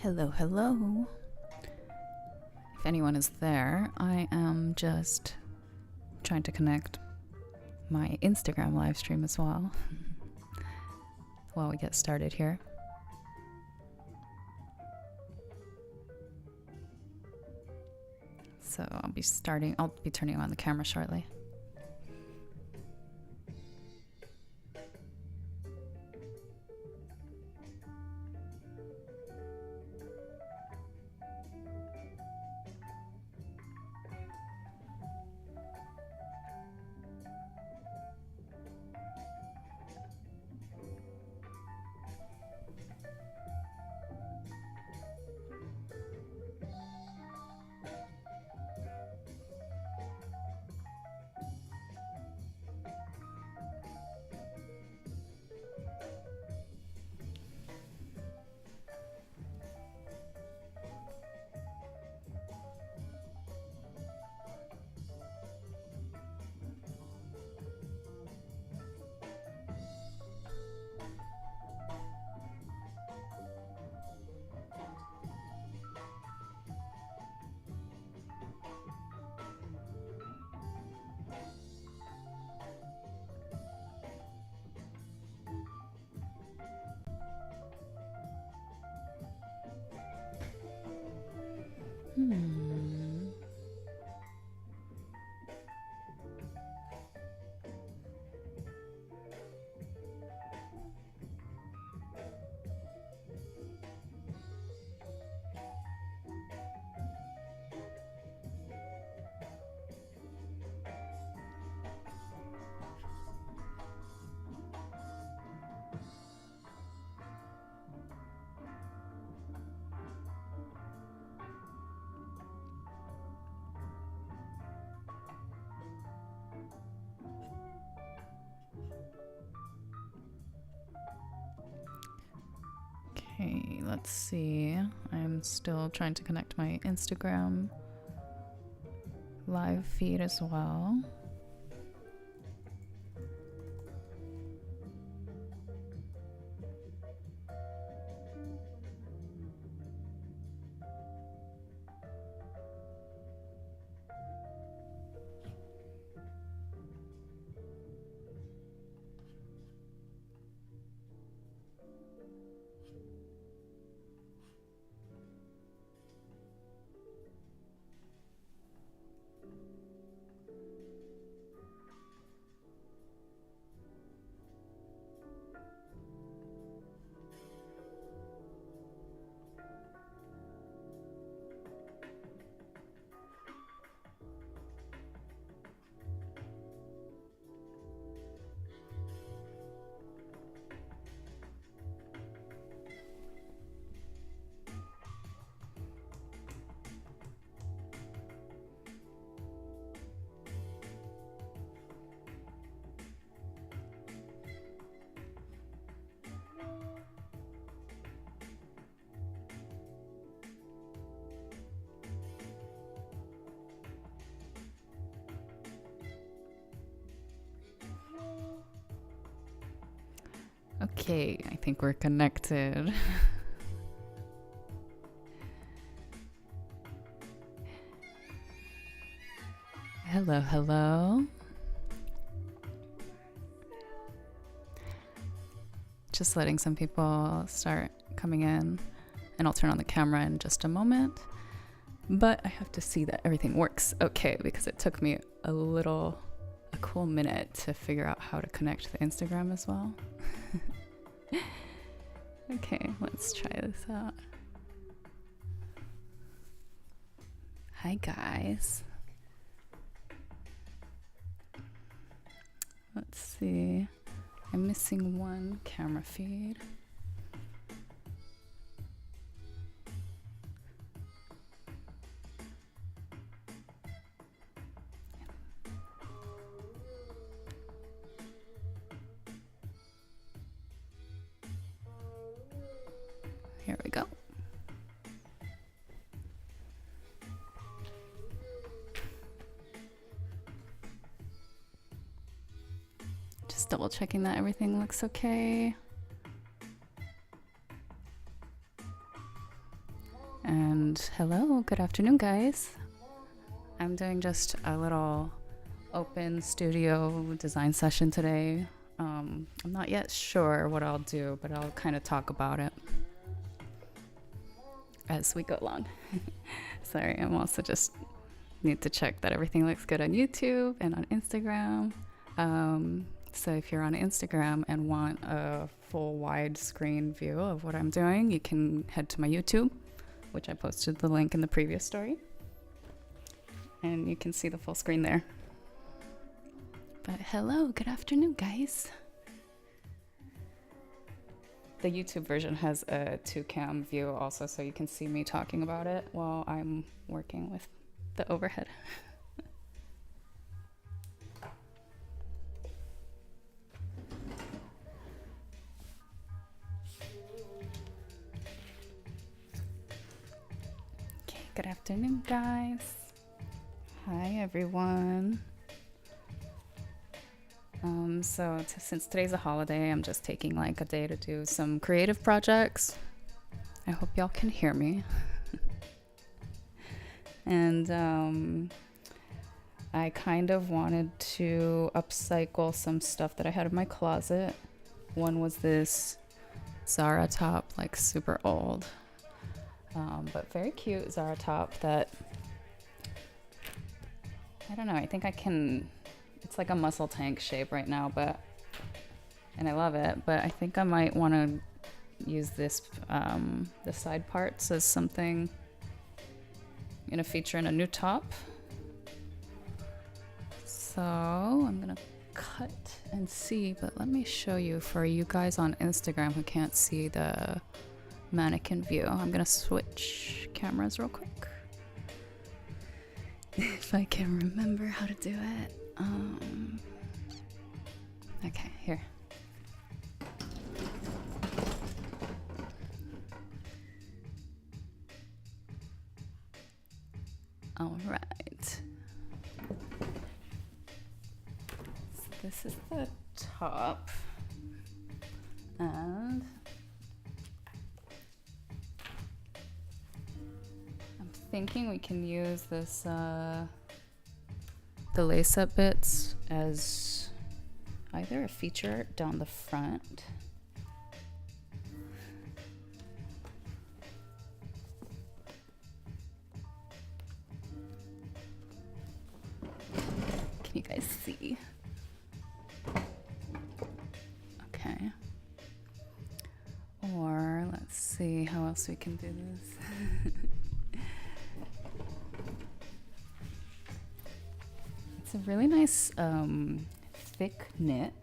Hello, hello. If anyone is there, I am just trying to connect my Instagram live stream as well while we get started here. So I'll be turning on the camera shortly. Okay, let's see. I'm still trying to connect my Instagram live feed as well. Okay, I think we're connected. Hello, hello. Just letting some people start coming in, and I'll turn on the camera in just a moment. But I have to see that everything works okay, because it took me a cool minute to figure out how to connect the Instagram as well. Okay, let's try this out. Hi guys. Let's see. I'm missing one camera feed. Here we go. Just double checking that everything looks okay. And hello, good afternoon guys. I'm doing just a little open studio design session today. I'm not yet sure what I'll do, but I'll kind of talk about it as we go along. Sorry, I'm also just need to check that everything looks good on YouTube and on Instagram. So if you're on Instagram and want a full widescreen view of what I'm doing, you can head to my YouTube, which I posted the link in the previous story. And you can see the full screen there. But hello, good afternoon, guys. The YouTube version has a 2-cam view also, so you can see me talking about it while I'm working with the overhead. Okay, good afternoon, guys. Hi, everyone. Since today's a holiday, I'm just taking like a day to do some creative projects. I hope y'all can hear me. And I kind of wanted to upcycle some stuff that I had in my closet. One was this Zara top, like super old, but very cute Zara top that, I don't know, I think I can, it's like a muscle tank shape right now, and I love it, but I think I might want to use this, the side parts as something, gonna feature in a new top. So I'm gonna cut and see, but let me show you for you guys on Instagram who can't see the mannequin view. I'm gonna switch cameras real quick. If I can remember how to do it. Okay, here. All right. So this is the top, and I'm thinking we can use this, the lace-up bits as either a feature down the front. Can you guys see? Okay. Or let's see how else we can do this. It's a really nice thick knit,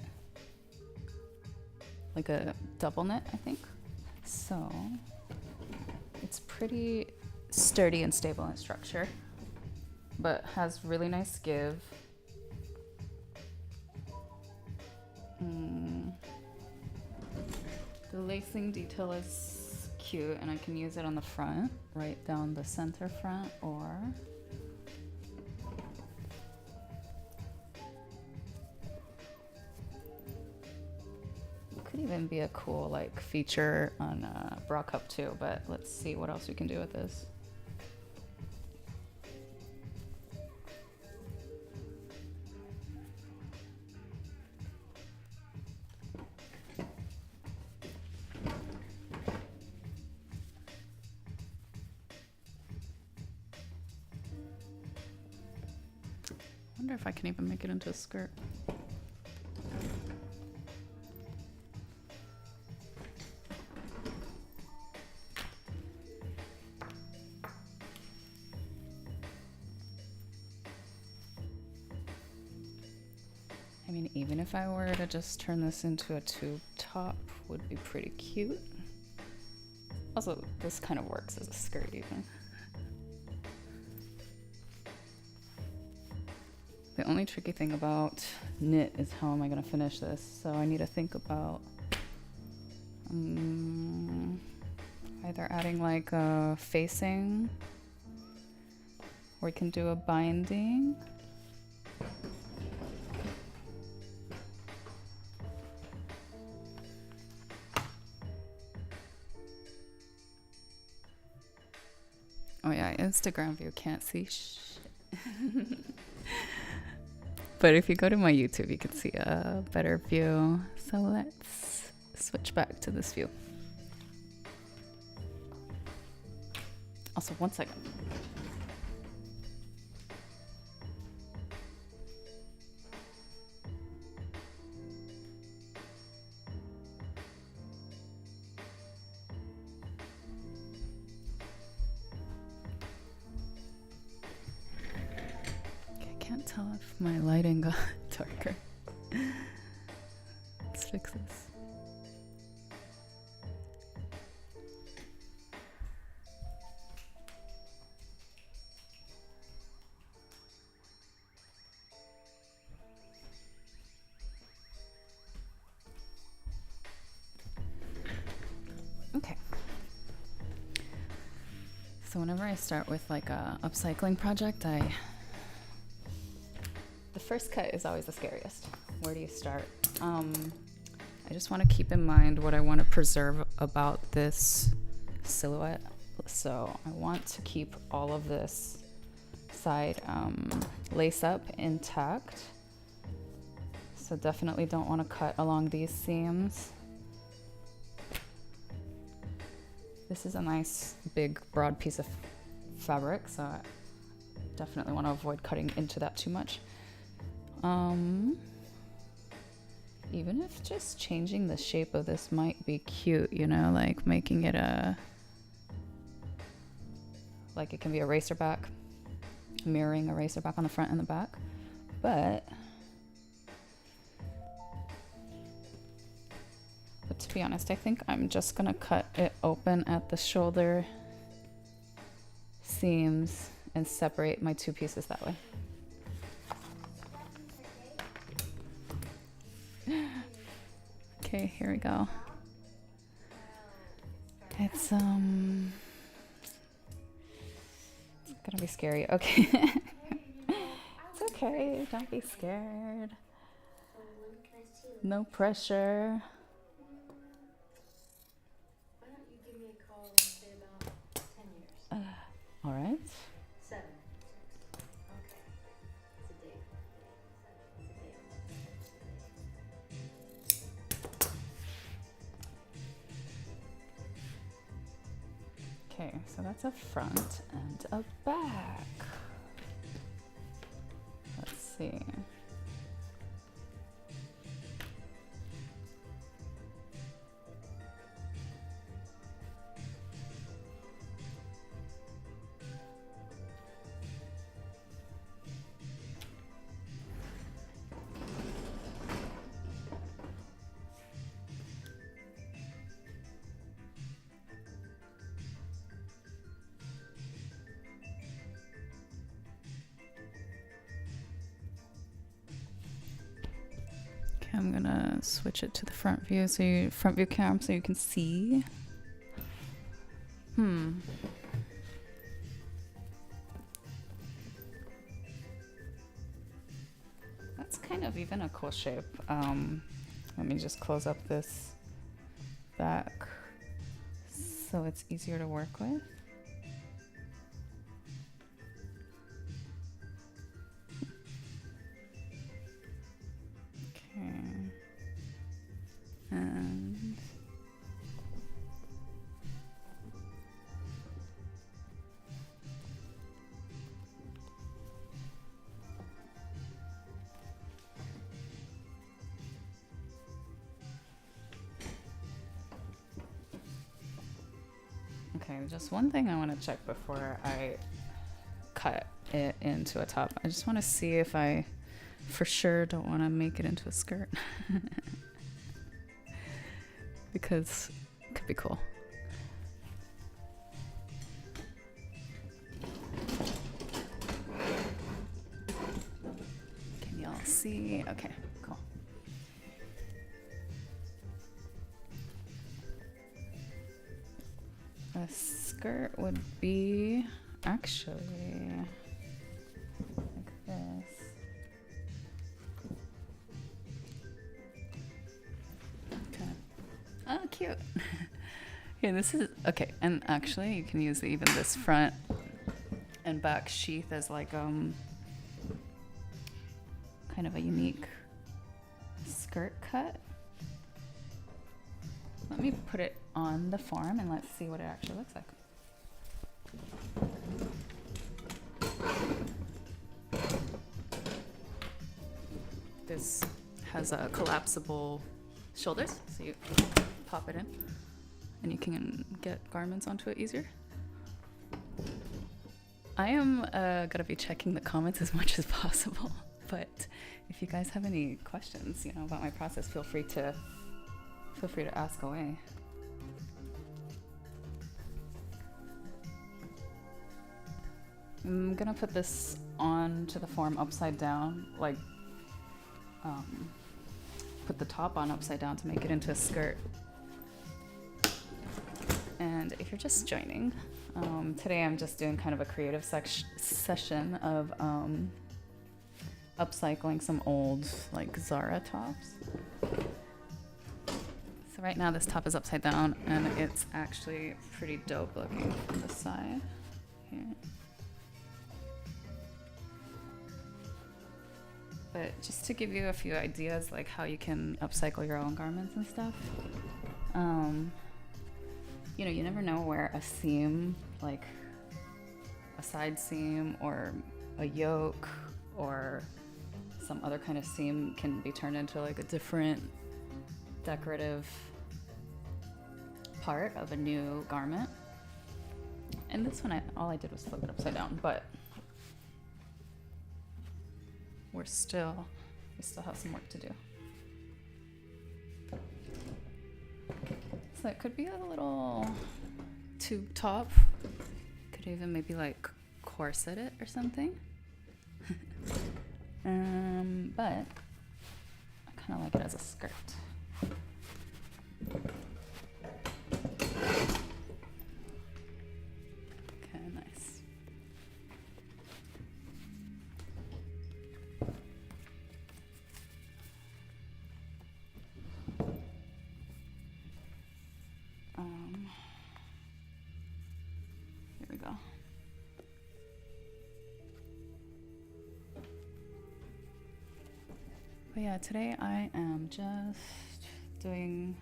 like a double knit, I think. So it's pretty sturdy and stable in structure, but has really nice give. The lacing detail is cute, and I can use it on the front, right down the center front, or it could even be a cool like feature on a bra cup too, but let's see what else we can do with this. wonder if I can even make it into a skirt. I mean, even if I were to just turn this into a tube top, would be pretty cute. Also, this kind of works as a skirt even. The only tricky thing about knit is how am I going to finish this. So I need to think about either adding like a facing, or we can do a binding. Oh yeah, Instagram view can't see shit. But if you go to my YouTube, you can see a better view. So let's switch back to this view. Also, 1 second. Can't tell if my lighting got darker. Let's fix this. Okay. So whenever I start with like a upcycling project, the first cut is always the scariest. Where do you start? I just want to keep in mind what I want to preserve about this silhouette. So I want to keep all of this side lace up intact. So definitely don't want to cut along these seams. This is a nice big broad piece of fabric, so I definitely want to avoid cutting into that too much. Even if just changing the shape of this might be cute, you know, like making it like it can be a racer back, mirroring a racer back on the front and the back. But to be honest, I think I'm just gonna cut it open at the shoulder seams and separate my two pieces that way. Okay, here we go. It's gonna be scary. Okay. It's okay, don't be scared. No pressure. Why don't you give me a call in say about 10 years? All right. 7. Okay. It's a date. It's a date. Okay, so that's a front and a back. Let's see. I'm gonna switch it to the front view, so front view cam, so you can see. That's kind of even a cool shape. Let me just close up this back so it's easier to work with. And Okay, just one thing I want to check before I cut it into a top. I just want to see if I for sure don't want to make it into a skirt. Because it could be cool. Can y'all see? Okay, cool. A skirt would be actually like this. Okay. Oh, cute. Here, this is okay. And actually, you can use even this front and back sheath as like kind of a unique skirt cut. Let me put it on the form and let's see what it actually looks like. This has a collapsible shoulders, so you pop it in and you can get garments onto it easier. I am gonna be checking the comments as much as possible, but if you guys have any questions, you know, about my process, feel free to ask away. I'm gonna put this onto the form upside down, like put the top on upside down to make it into a skirt. And if you're just joining, today I'm just doing kind of a creative session of upcycling some old like Zara tops. So right now this top is upside down and it's actually pretty dope looking from the side. Here. But just to give you a few ideas like how you can upcycle your own garments and stuff. You know, you never know where a seam, like a side seam or a yoke or some other kind of seam can be turned into like a different decorative part of a new garment. And this one, all I did was flip it upside down, but we still have some work to do. So it could be a little tube top. Could even maybe like corset it or something. But I kind of like it as a skirt. Okay, nice. Here we go. But yeah, today I am just doing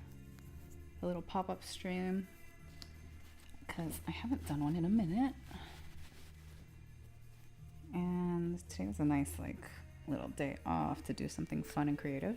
a little pop-up stream because I haven't done one in a minute. And today was a nice like little day off to do something fun and creative.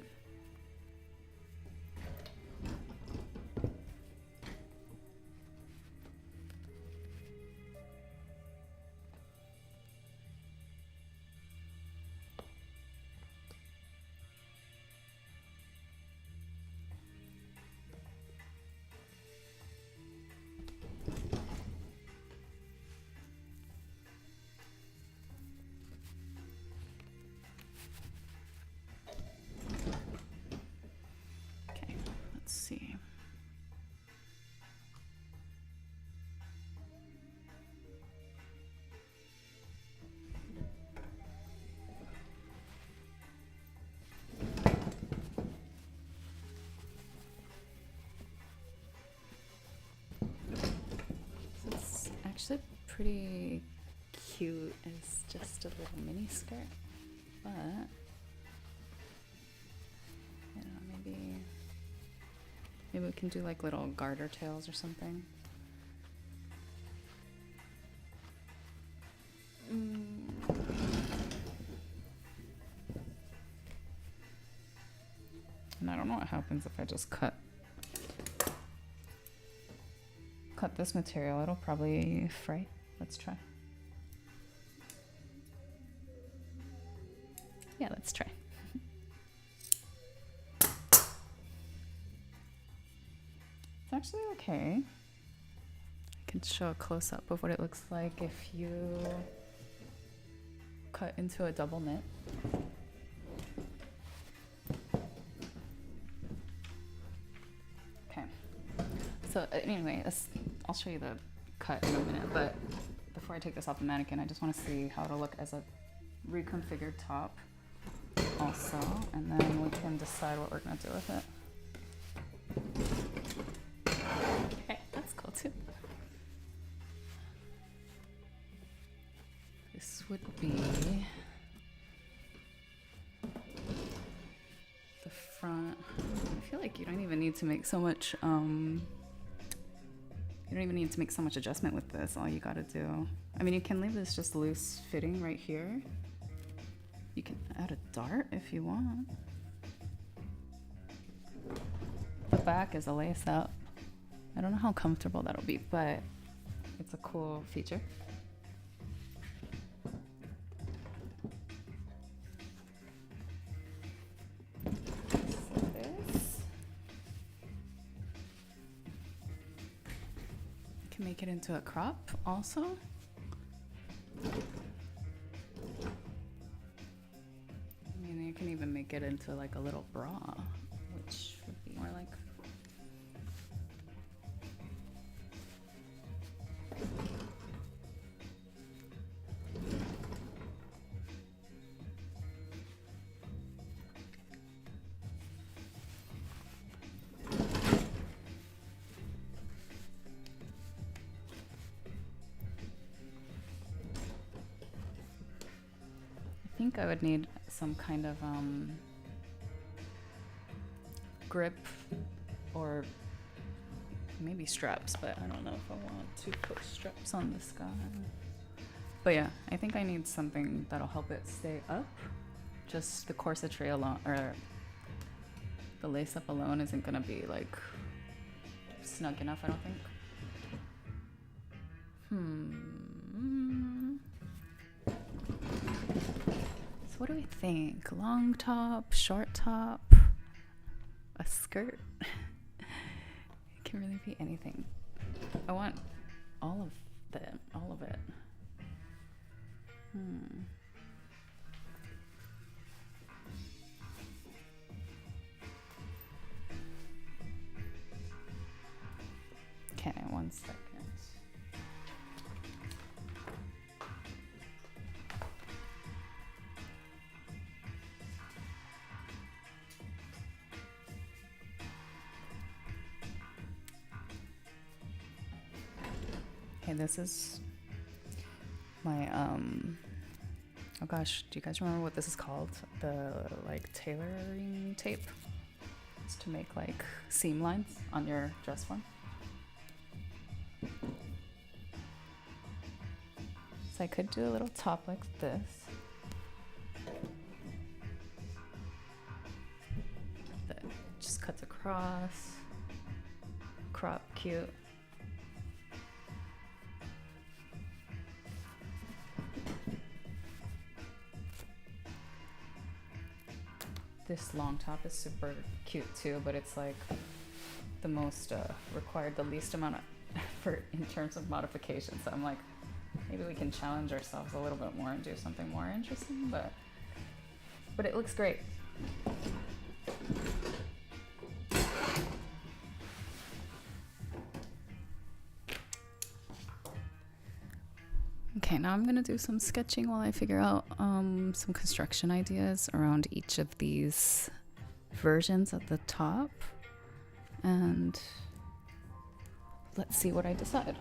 See. So it's actually pretty cute. It's just a little mini skirt, but I don't know, maybe we can do like little garter tails or something. And I don't know what happens if I just cut cut this material, it'll probably fray. Let's try. Yeah, let's try. It's actually okay. I can show a close-up of what it looks like if you cut into a double knit. Okay. So anyway, I'll show you the cut in a minute, but before I take this off the mannequin, I just want to see how it'll look as a reconfigured top also, and then we can decide what we're going to do with it. Okay, that's cool too. This would be the front. I feel like you don't even need to make so much you don't even need to make so much adjustment with this. All you gotta do, I mean, you can leave this just loose fitting right here. You can add a dart if you want. The back is a lace up. I don't know how comfortable that'll be, but it's a cool feature. Make it into a crop also. I mean, you can even make it into like a little bra, which would be more like. I think I would need some kind of grip or maybe straps, but I don't know if I want to put straps on this guy. But yeah, I think I need something that'll help it stay up. Just the corsetry alone, or the lace up alone isn't gonna be like snug enough, I don't think. So what do we think? Long top, short top, a skirt? It can really be anything. I want all of it. Okay, 1 second. Okay, this is my oh gosh, do you guys remember what this is called? The like tailoring tape. It's to make like seam lines on your dress form. So I could do a little top like this. That just cuts across. Crop, cute. This long top is super cute too, but it's like the most required the least amount of effort in terms of modification. So I'm like, maybe we can challenge ourselves a little bit more and do something more interesting, but it looks great. Okay, now I'm gonna do some sketching while I figure out some construction ideas around each of these versions at the top, and let's see what I decide.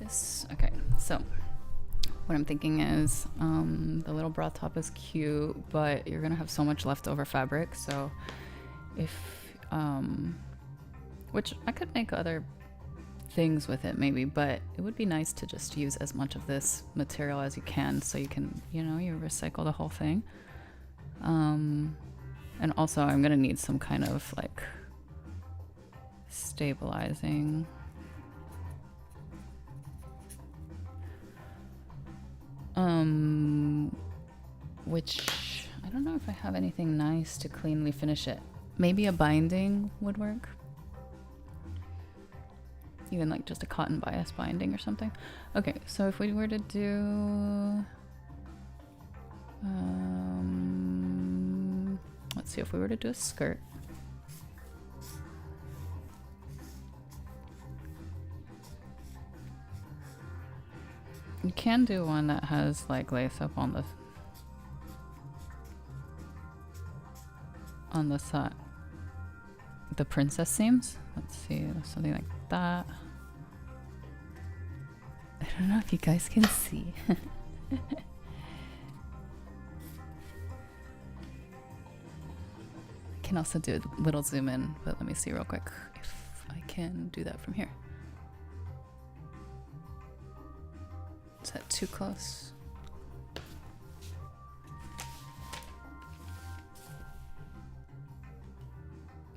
this. Okay, so what I'm thinking is the little bra top is cute, but you're gonna have so much leftover fabric. So if, which I could make other things with it maybe, but it would be nice to just use as much of this material as you can, so you can, you know, you recycle the whole thing. And also I'm gonna need some kind of like stabilizing. Which I don't know if I have anything nice to cleanly finish it. Maybe a binding would work. Even like just a cotton bias binding or something. Okay, so if we were to do, let's see, if we were to do a skirt. You can do one that has like lace up on the side, the princess seams. Let's see, something like that. I don't know if you guys can see. Can also do a little zoom in, but let me see real quick if I can do that from here. Is that too close?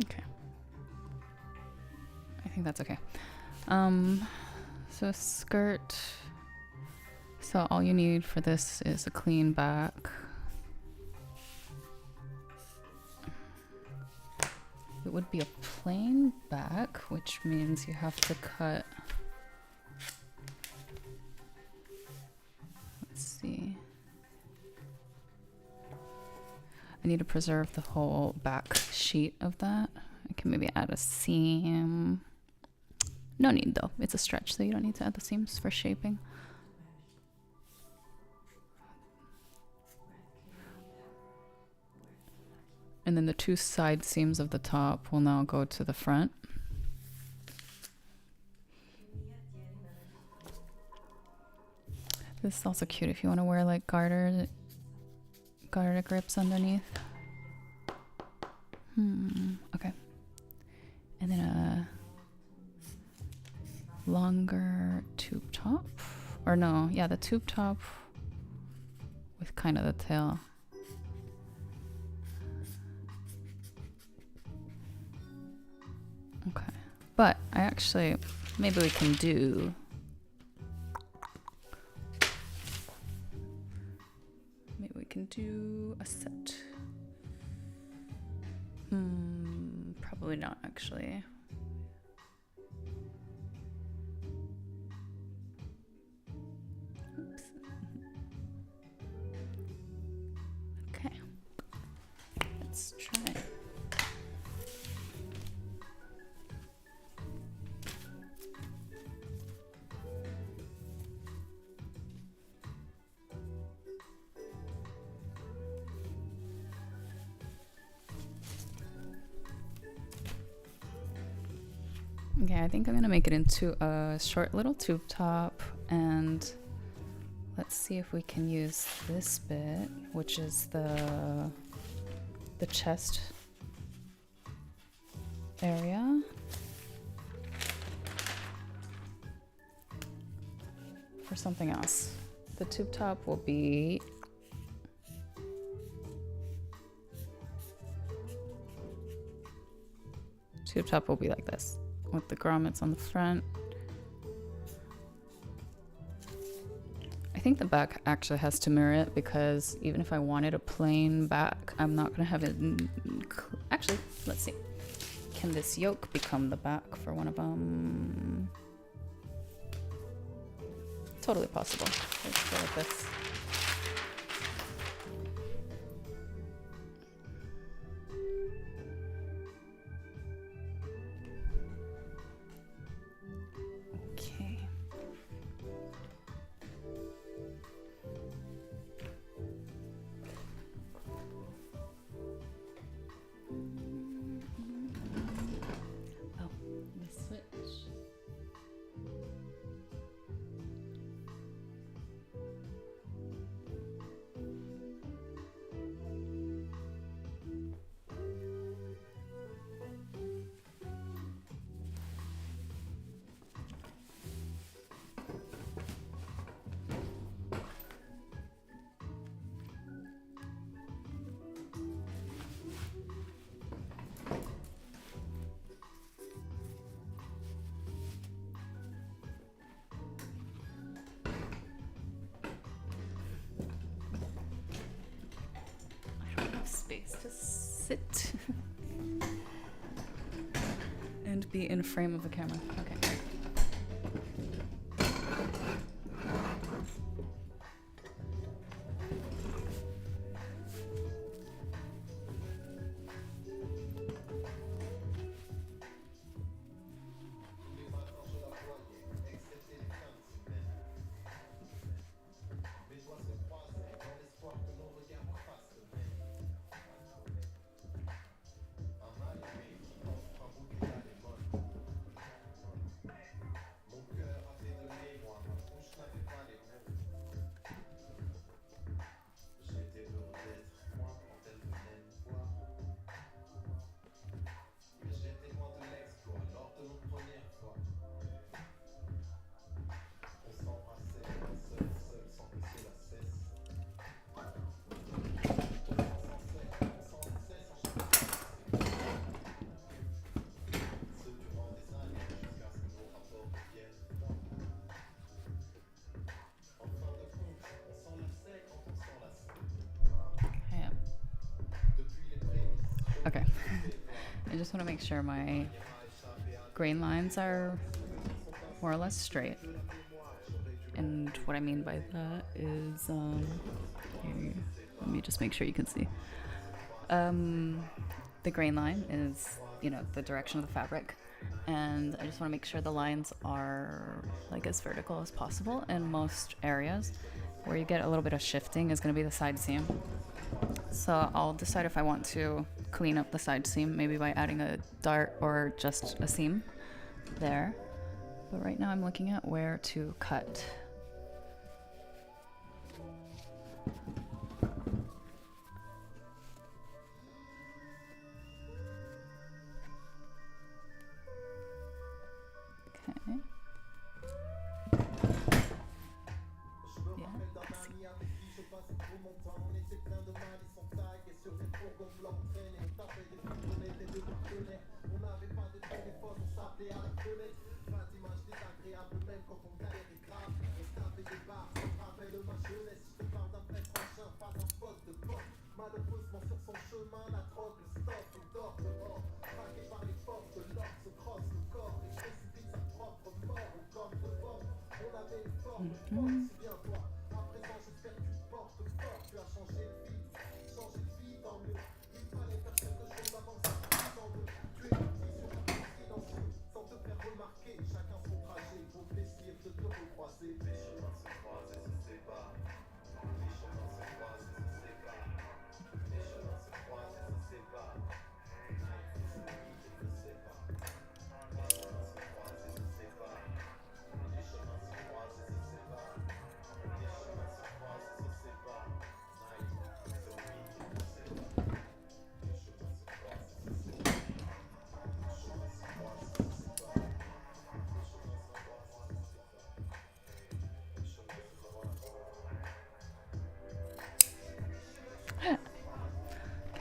Okay. I think that's okay. So skirt. So all you need for this is a clean back. It would be a plain back, which means you have to cut. Let's see. I need to preserve the whole back sheet of that. I can maybe add a seam. No need though, it's a stretch, so you don't need to add the seams for shaping. And then the two side seams of the top will now go to the front. This is also cute if you want to wear like garter grips underneath. Okay. And then a longer tube top. Or no, yeah, the tube top with kind of the tail. Okay. But I actually, maybe we can do a set. Probably not actually. Oops. Okay. Let's try. Okay, I think I'm gonna make it into a short little tube top, and let's see if we can use this bit, which is the chest area. For something else. The tube top will be like this, with the grommets on the front. I think the back actually has to mirror it, because even if I wanted a plain back, I'm not gonna have it actually, let's see. Can this yoke become the back for one of them? Totally possible. Let's go with this. Okay. Oh, let me switch. space to sit and be in frame of the camera. Okay. Okay. I just want to make sure my grain lines are more or less straight. And what I mean by that is, here, let me just make sure you can see. The grain line is, you know, the direction of the fabric. And I just want to make sure the lines are like as vertical as possible in most areas. Where you get a little bit of shifting is going to be the side seam. So I'll decide if I want to clean up the side seam, maybe by adding a dart or just a seam there. But right now I'm looking at where to cut. Okay.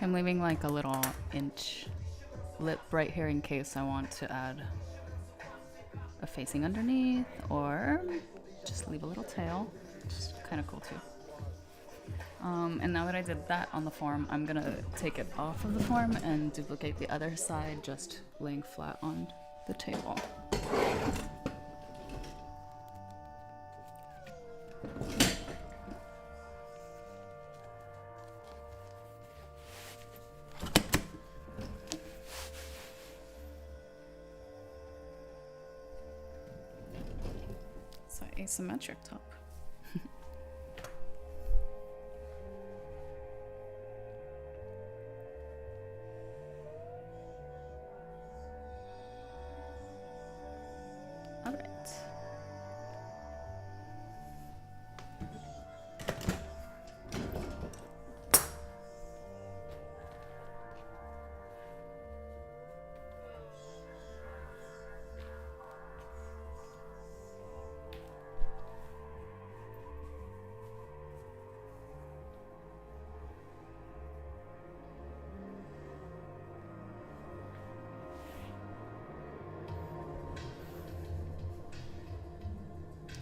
I'm leaving like a little inch lip right here in case I want to add a facing underneath, or just leave a little tail. Just kind of cool too. And now that I did that on the form, I'm gonna take it off of the form and duplicate the other side, just laying flat on the table. So asymmetric top. All right.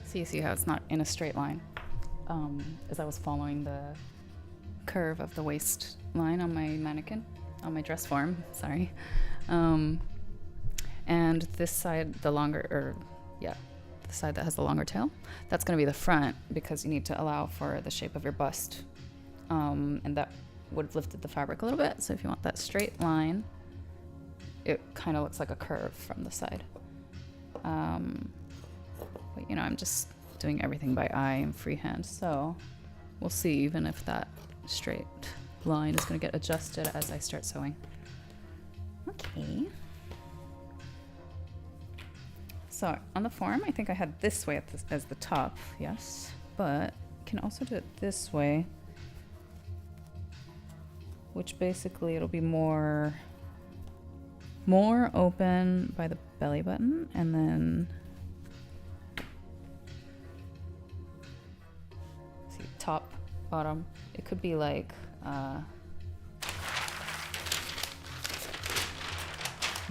So you see how it's not in a straight line, as I was following the curve of the waistline on my mannequin, on my dress form, sorry. And this side, the side that has the longer tail, that's going to be the front because you need to allow for the shape of your bust. And that would have lifted the fabric a little bit. So if you want that straight line, it kind of looks like a curve from the side. But you know, I'm just doing everything by eye and freehand. So we'll see even if that straight line is going to get adjusted as I start sewing. Okay. So on the form, I think I had this way as the top, yes, but you can also do it this way, which basically it'll be more open by the belly button, and then see, top, bottom. It could be like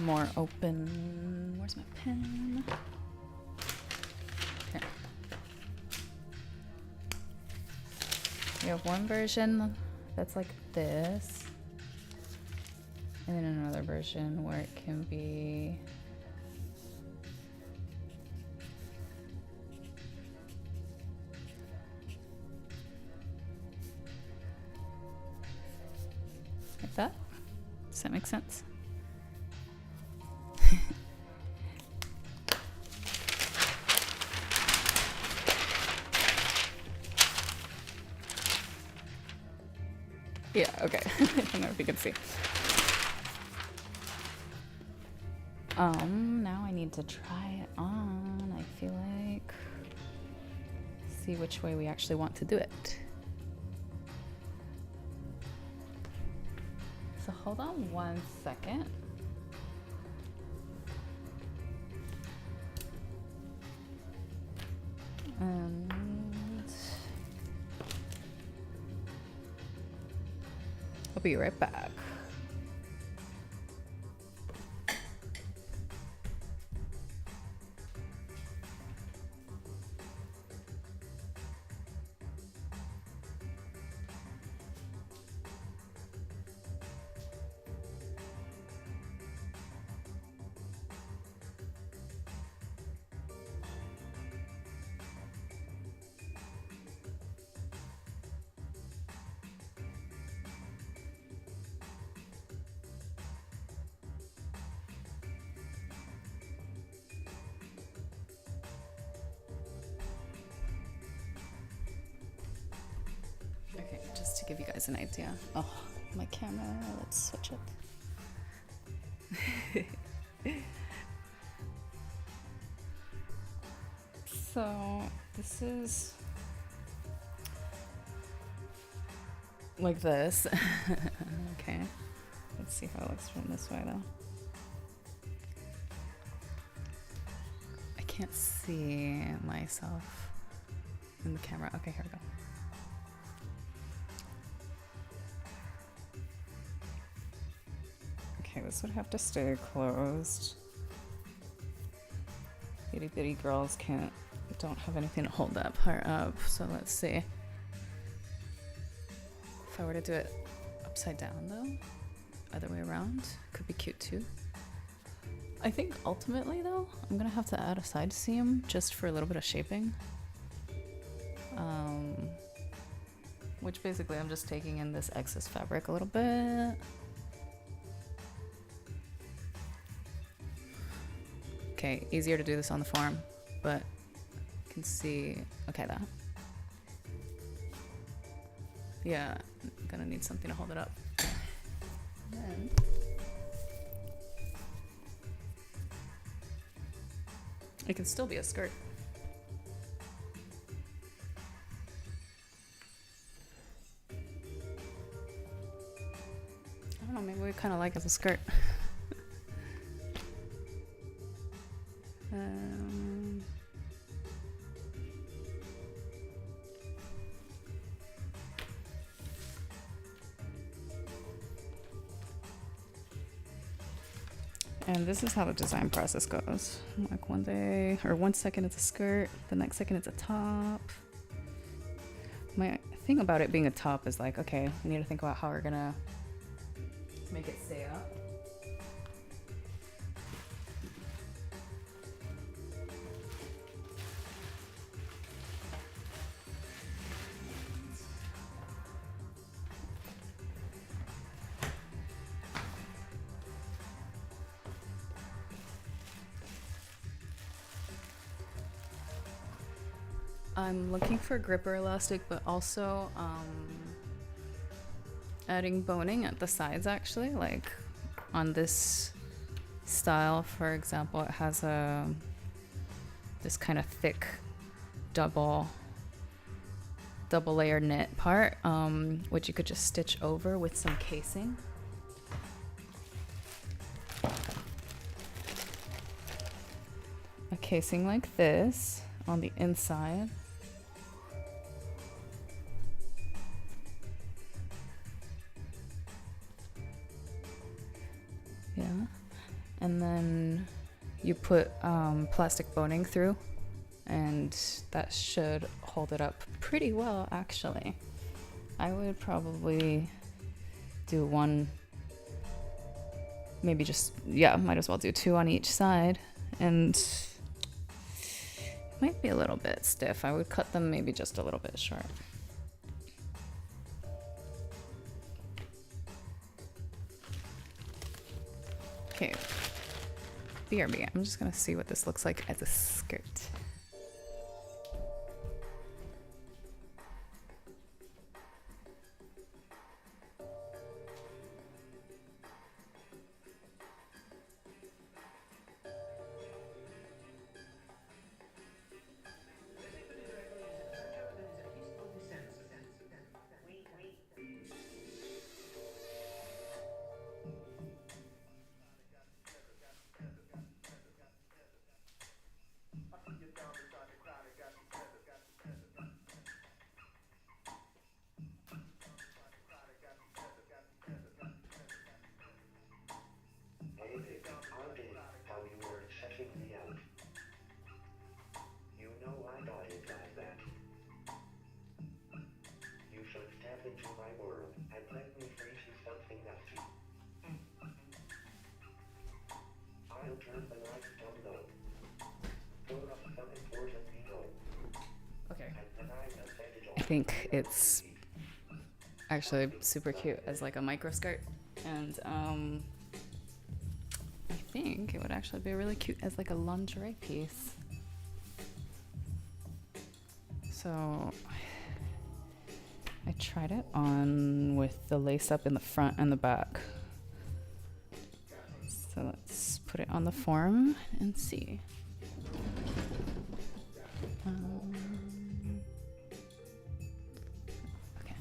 more open. Where's my pen? Here. We have one version that's like this, and then another version where it can be like that. Does that make sense? Yeah, okay. I don't know if you can see. Now I need to try it on, I feel like. See which way we actually want to do it. So hold on 1 second. And I'll be right back. Okay, just to give you guys an idea. Oh, my camera, let's switch it. So, this is like this. Okay, let's see how it looks from this way though. I can't see myself in the camera. Okay, here we go. Okay, this would have to stay closed. Itty bitty girls don't have anything to hold that part up. So let's see. If I were to do it upside down though, other way around, could be cute too. I think ultimately though, I'm gonna have to add a side seam just for a little bit of shaping. Which basically I'm just taking in this excess fabric a little bit. Okay, easier to do this on the form, but you can see, okay, that. Yeah, I'm gonna need something to hold it up. And then it can still be a skirt. I don't know, maybe we kind of like it as a skirt. And this is how the design process goes. Like 1 day or 1 second it's a skirt, the next second it's a top. My thing about it being a top is like, okay, we need to think about how we're gonna make it stay up. I'm looking for gripper elastic, but also adding boning at the sides actually. Like on this style, for example, it has this kind of thick double layer knit part, which you could just stitch over with some casing. A casing like this on the inside. Yeah, and then you put plastic boning through, and that should hold it up pretty well actually. I would probably do one, maybe just, yeah, might as well do two on each side, and it might be a little bit stiff. I would cut them maybe just a little bit short. Okay, BRB, I'm just gonna see what this looks like as a skirt. Into my world and let me freeze you something nasty. I'll turn the lights down low. Pull up some important below. Okay. And then I will set it I think it's actually super cute as like a micro skirt, and I think it would actually be really cute as like a lingerie piece. So I tried it on with the lace up in the front and the back. So let's put it on the form and see. Okay.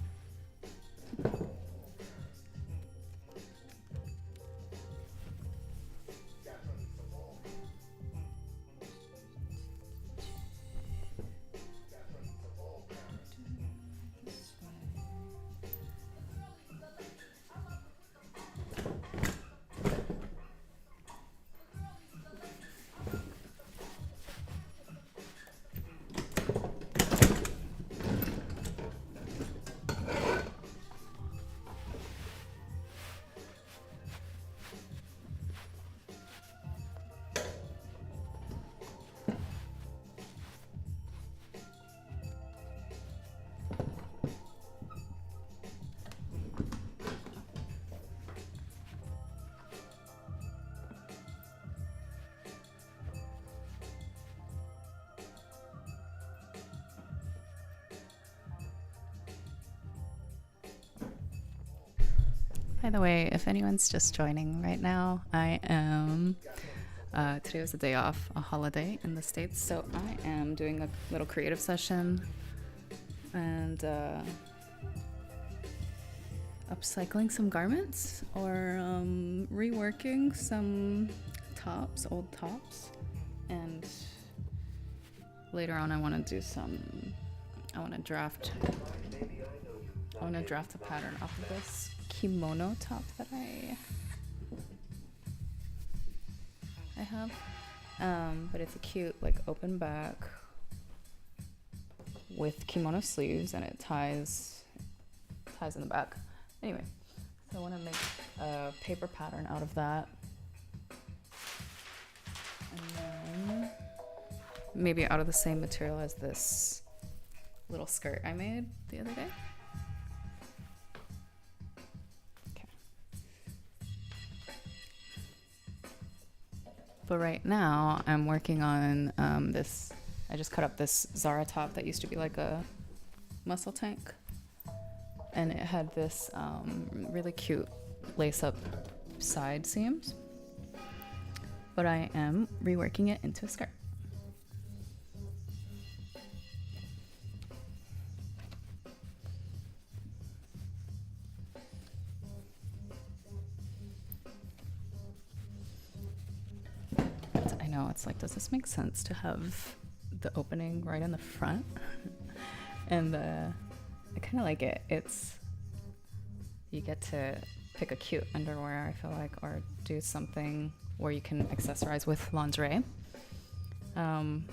By the way, if anyone's just joining right now, I am, today was a day off, a holiday in the States, so I am doing a little creative session and upcycling some garments or reworking some tops, old tops, and later on I want to do some, I want to draft a pattern off of this kimono top that I have, but it's a cute like open back with kimono sleeves, and it ties in the back. Anyway, so I want to make a paper pattern out of that. And then maybe out of the same material as this little skirt I made the other day. Okay. But right now I'm working on this. I just cut up this Zara top that used to be like a muscle tank, and it had this really cute lace-up side seams, but I am reworking it into a skirt. I know, it's like, does this make sense to have the opening right in the front? And I kind of like it. It's, you get to pick a cute underwear, I feel like, or do something where you can accessorize with lingerie. And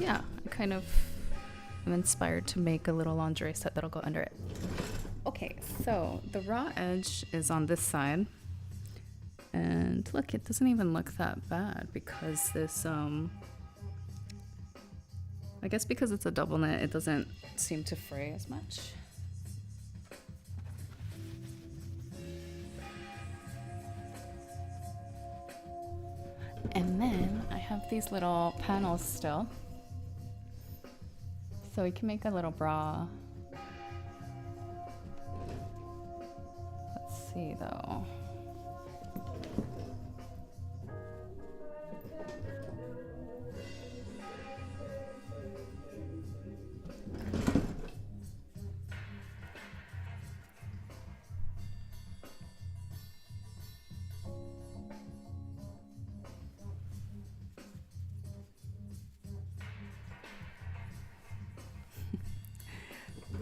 yeah, I kind of am inspired to make a little lingerie set that'll go under it. Okay, so the raw edge is on this side. And look, it doesn't even look that bad because this, I guess because it's a double knit, it doesn't seem to fray as much. And then I have these little panels still. So we can make a little bra. Let's see though.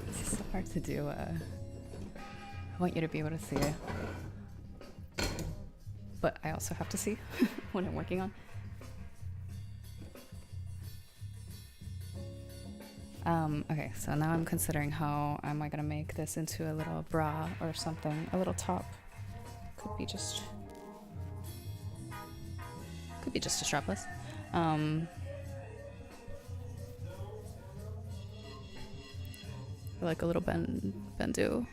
This is so hard to do. I want you to be able to see it, but I also have to see what I'm working on. Okay, so now I'm considering how am I gonna make this into a little bra or something, a little top. Could be just a strapless. Or like a little bandeau.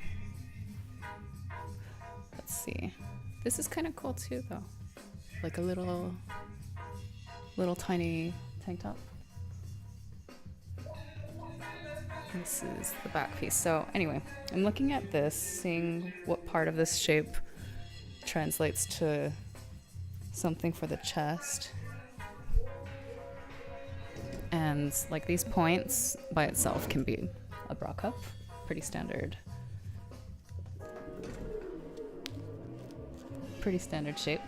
Let's see. This is kind of cool too, though. Like a little tiny tank top. This is the back piece. So anyway, I'm looking at this, seeing what part of this shape translates to something for the chest. And like these points by itself can be a bra cup, pretty standard shape.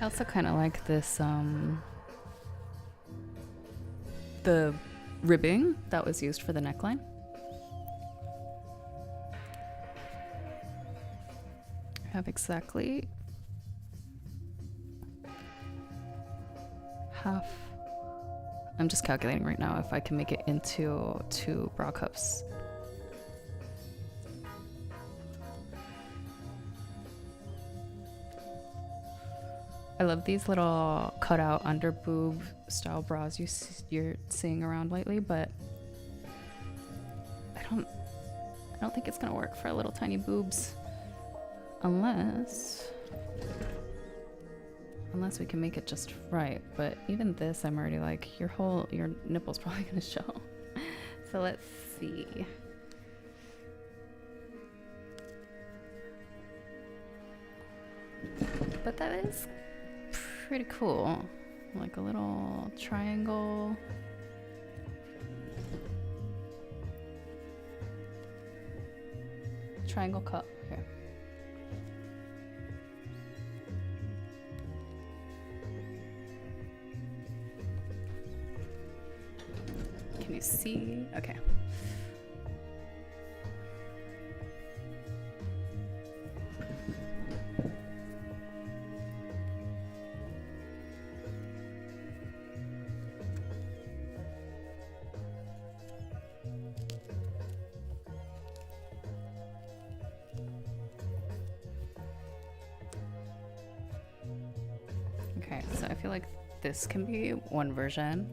I also kind of like this, the ribbing that was used for the neckline. I have exactly half. I'm just calculating right now if I can make it into 2 bra cups. I love these little cutout under boob style bras you're seeing around lately, but I don't think it's gonna work for little tiny boobs unless we can make it just right. But even this, I'm already like, your nipple's probably gonna show. So let's see. But that is pretty cool. Like a little triangle. Triangle cup here. see? Okay. Okay, so I feel like this can be one version.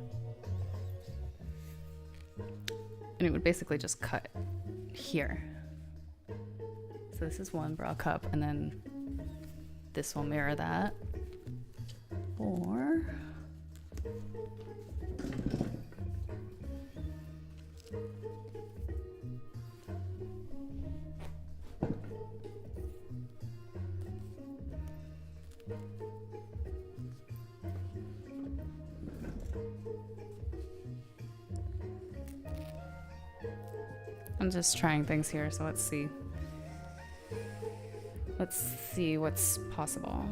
And it would basically just cut here. So this is one bra cup, and then this will mirror that. Or I'm just trying things here, so let's see. Let's see what's possible.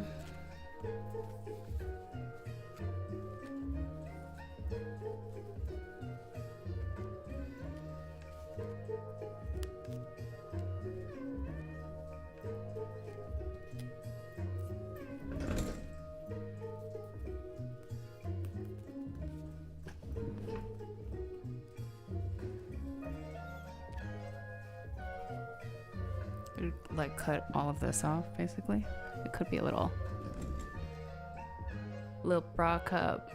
Like cut all of this off, basically. It could be a little bra cup.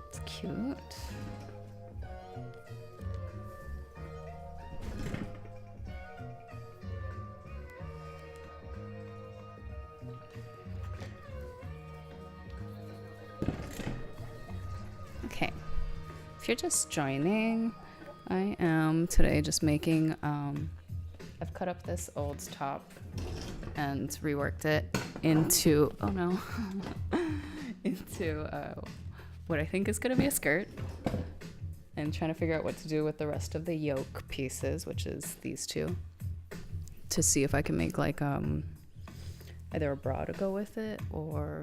It's cute. Okay, if you're just joining, I am today just making, I've cut up this old top and reworked it into, oh no, into what I think is going to be a skirt, and trying to figure out what to do with the rest of the yoke pieces, which is these two, to see if I can make like either a bra to go with it, or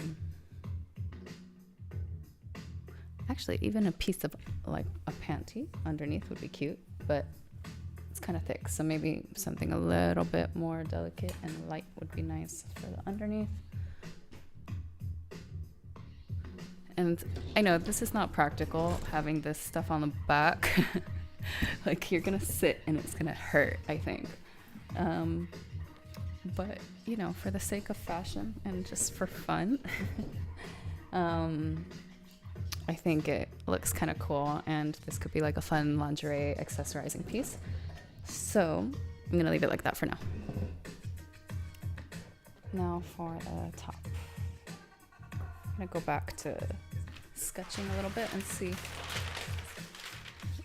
actually even a piece of like a panty underneath would be cute, but it's kind of thick, so maybe something a little bit more delicate and light would be nice for the underneath. And I know this is not practical, having this stuff on the back. Like, you're gonna sit and it's gonna hurt, I think. But you know, for the sake of fashion and just for fun, I think it looks kind of cool, and this could be like a fun lingerie accessorizing piece. So I'm gonna leave it like that for now. Now for the top. I'm gonna go back to sketching a little bit and see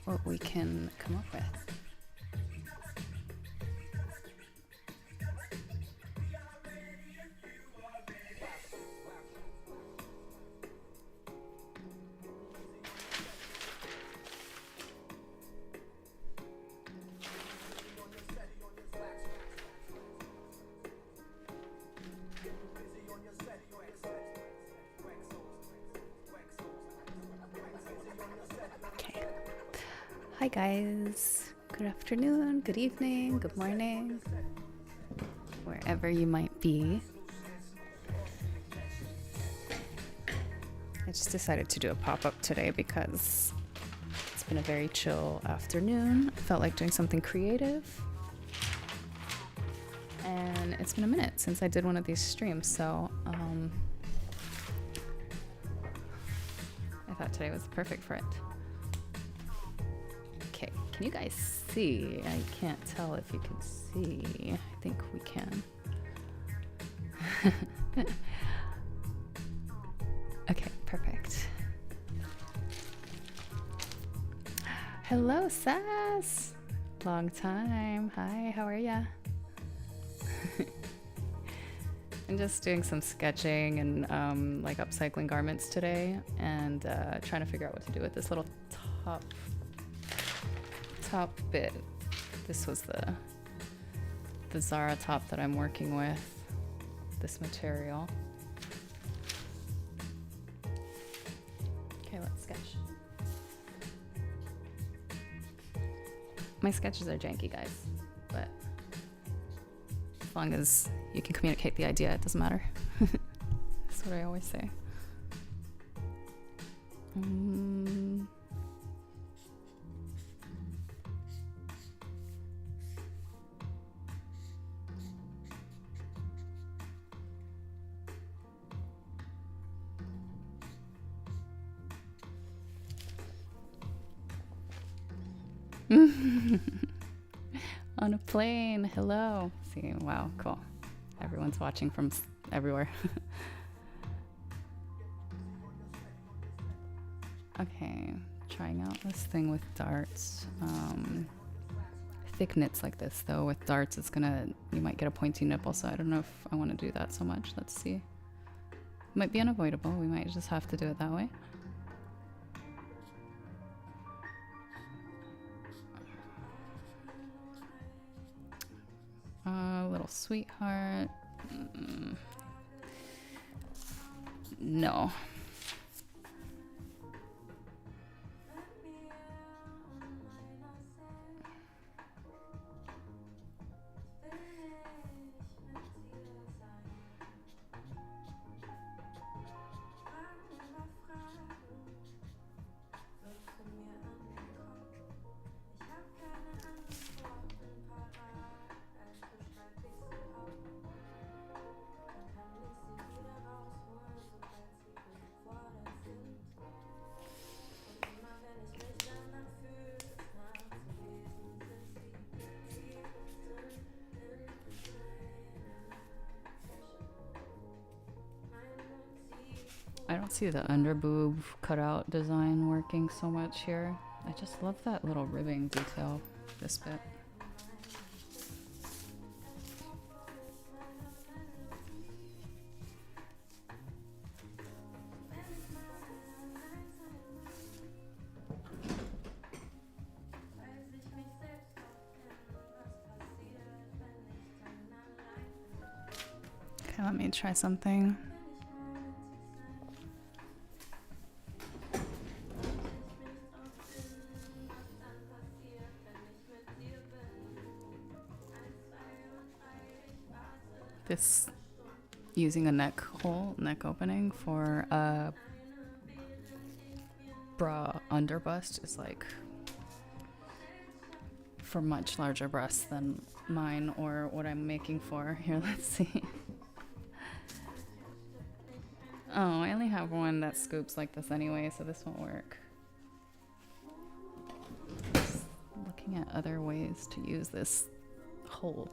what we can come up with. Hi guys, good afternoon, good evening, good morning, wherever you might be. I just decided to do a pop-up today because it's been a very chill afternoon. I felt like doing something creative, and it's been a minute since I did one of these streams, so I thought today was perfect for it. Okay, can you guys see? I can't tell if you can see. I think we can. Okay, perfect. Hello, Sass. Long time. Hi, how are ya? I'm just doing some sketching and like upcycling garments today, and trying to figure out what to do with this little top bit. This was the Zara top that I'm working with, this material. My sketches are janky, guys, but as long as you can communicate the idea, it doesn't matter. That's what I always say. On a plane. Hello. See, wow, cool. Everyone's watching from everywhere. Okay, trying out this thing with darts. Thick knits like this, though, with darts, you might get a pointy nipple, so I don't know if I want to do that so much. Let's see. Might be unavoidable. We might just have to do it that way. Little sweetheart. No. I don't see the under boob cutout design working so much here. I just love that little ribbing detail, this bit. Okay, let me try something. This using a neck opening for a bra under bust is like for much larger breasts than mine or what I'm making for. Here, let's see. Oh, I only have one that scoops like this anyway, so this won't work. Just looking at other ways to use this hole.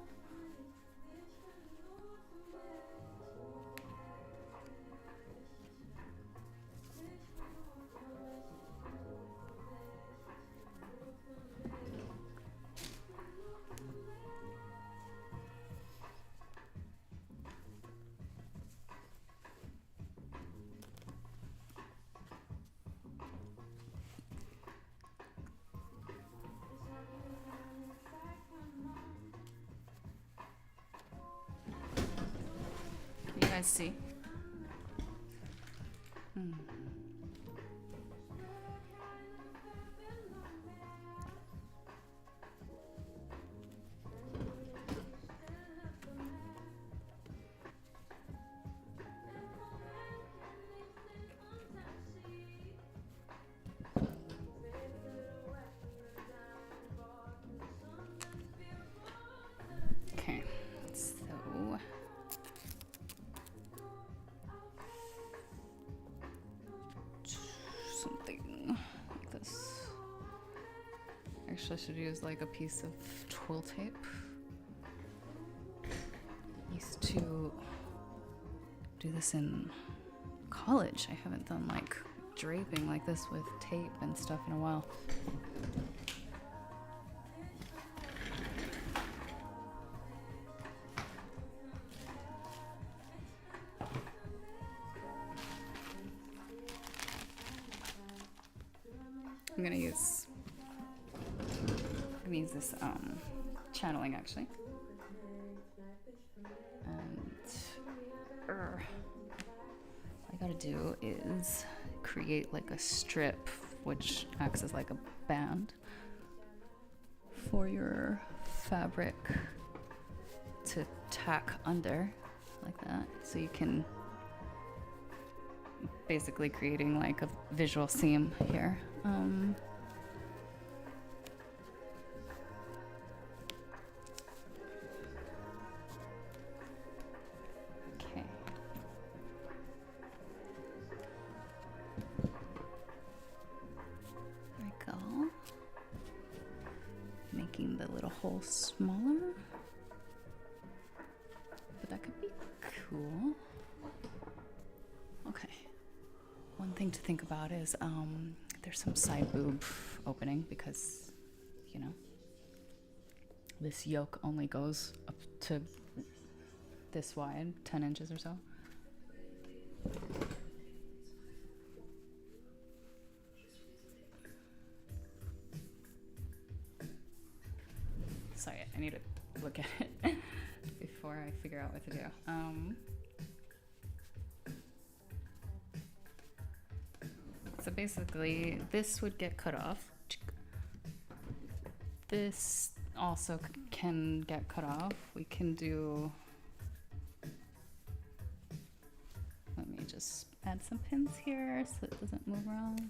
You guys see? Okay, so something like this. Actually, I should use like a piece of twill tape. Used to do this in college. I haven't done like draping like this with tape and stuff in a while. I'm gonna use this channeling actually, and all I gotta do is create like a strip which acts as like a band for your fabric to tack under like that, so you can basically creating like a visual seam here. Okay. There we go. Making the little hole smaller. But that could be cool. Okay. One thing to think about is there's some side boob opening because, you know, this yoke only goes up to this wide, 10 inches or so. Sorry, I need to look at it before I figure out what to do. So basically, this would get cut off. This also can get cut off. We can do... Let me just add some pins here so it doesn't move around.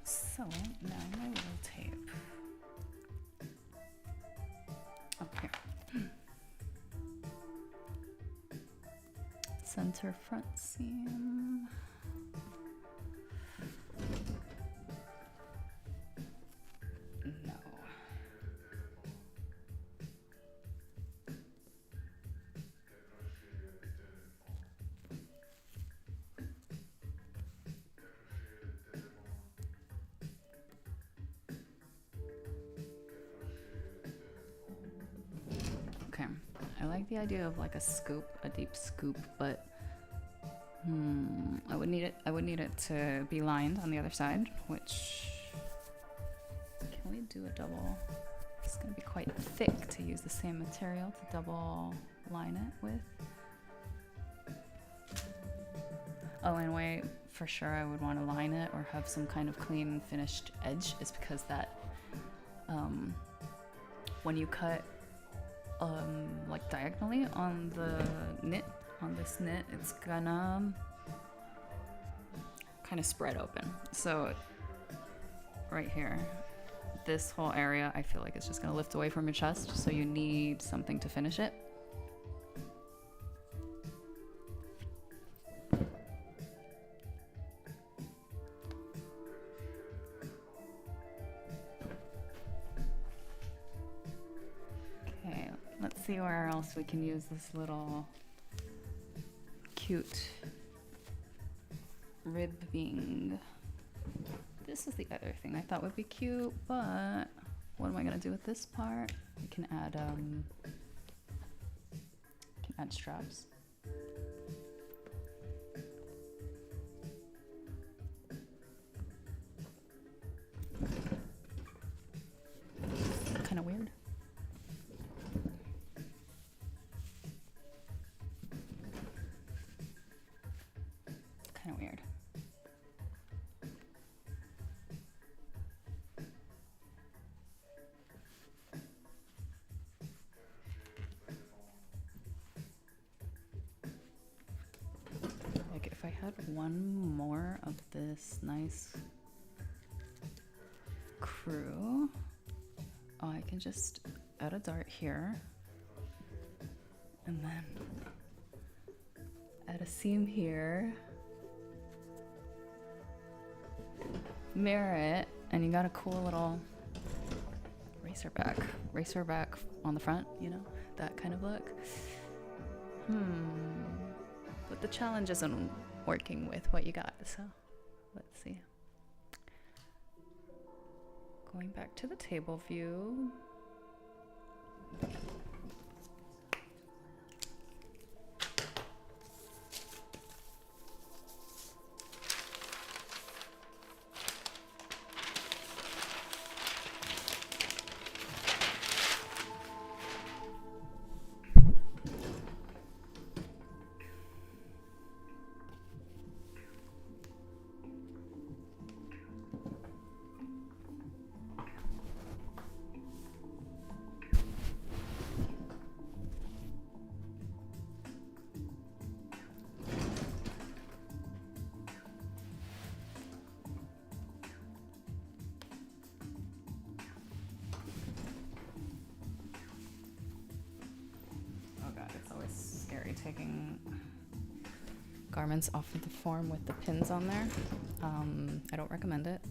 So now my little tape up here. Center front seam. No. Okay, I like the idea of like a scoop, a deep scoop, but I would need it to be lined on the other side, which can we do a double? It's gonna be quite thick to use the same material to double line it with. Oh, and why for sure I would want to line it or have some kind of clean finished edge is because that when you cut like diagonally on the knit, on this knit, it's gonna kind of spread open. So right here, this whole area, I feel like it's just gonna lift away from your chest, so you need something to finish it. Okay, let's see where else we can use this little cute ribbing. This is the other thing I thought would be cute, but what am I gonna do with this part? We can add straps. Kind of weird. Kind of weird. Like if I had one more of this nice crew, oh, I can just add a dart here and then add a seam here, mirror it, and you got a cool little racer back on the front, you know, that kind of look. But the challenge isn't working with what you got, so let's see. Going back to the table view. Oh god, it's always scary taking garments off of the form with the pins on there. I don't recommend it.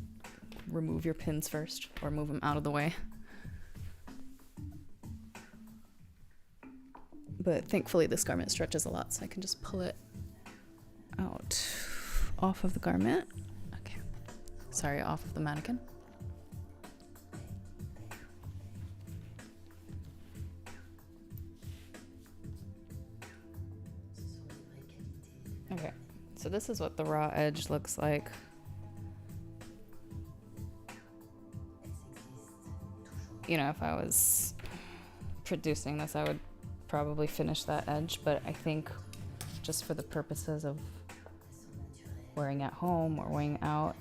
Remove your pins first or move them out of the way. But thankfully this garment stretches a lot, so I can just pull it out off of the garment. Okay. Sorry, off of the mannequin. Okay, so this is what the raw edge looks like. You know, if I was producing this, I would probably finish that edge, but I think just for the purposes of wearing at home or wearing out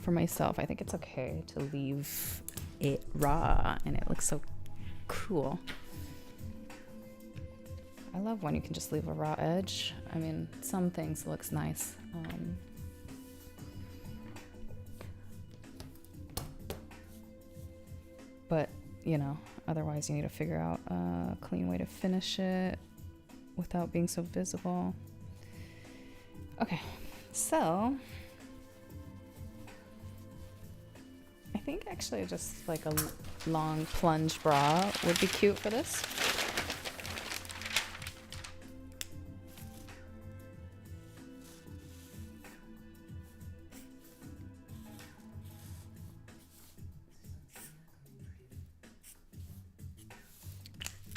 for myself, I think it's okay to leave it raw, and it looks so cool. I love when you can just leave a raw edge. I mean, some things looks nice. But, you know, otherwise you need to figure out a clean way to finish it without being so visible. Okay, so I think actually just like a long plunge bra would be cute for this.